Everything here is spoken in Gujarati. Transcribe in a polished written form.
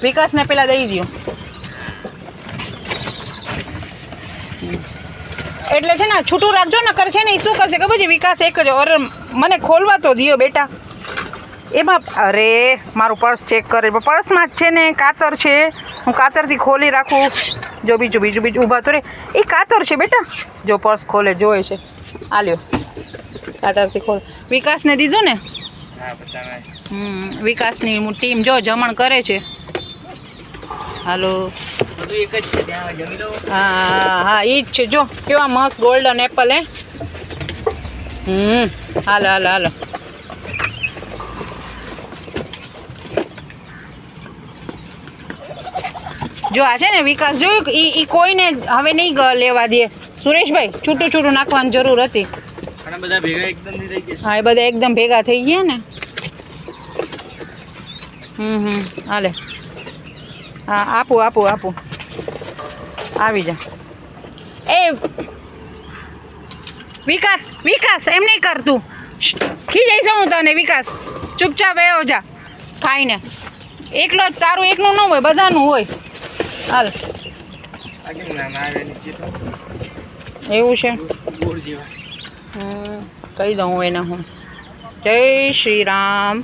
વિકાસને પેલા દઈ દો. એટલે છે ને છૂટું રાખજો ને કર છે ને એ શું કરશે ખબર છે વિકાસ એક જ અરે મને ખોલવા તો દિયો બેટા. એમાં અરે મારું પર્સ ચેક કરે પર્સમાં જ છે ને કાતર છે હું કાતરથી ખોલી રાખું. જો બીજું ઊભા તો રે એ કાતર છે બેટા. જો પર્સ ખોલે જોવે છે આ લ્યો કાતરથી ખોલ. વિકાસને દીધું ને વિકાસની ટીમ જો જમણ કરે છે. હાલો હા એ જ છે જો કેવા મસ્ત ગોલ્ડન એપલ હે. હાલો જો આ છે ને વિકાસ જોયું એ કોઈને હવે નહીં લેવા દે. સુરેશભાઈ છૂટું નાખવાની જરૂર હતી. હા એ બધા એકદમ ભેગા થઈ ગયા ને. હાલે હા આપું આવી જા. એ વિકાસ એમ નહીં કરતું ખીજાઈ જાઉં હું તને વિકાસ. ચૂપચાપ એવો જા ખાઈને. એકલો તારું એકનું ન હોય બધાનું હોય. હાલ એવું છે કહી દઉં એને હું. જય શ્રી રામ.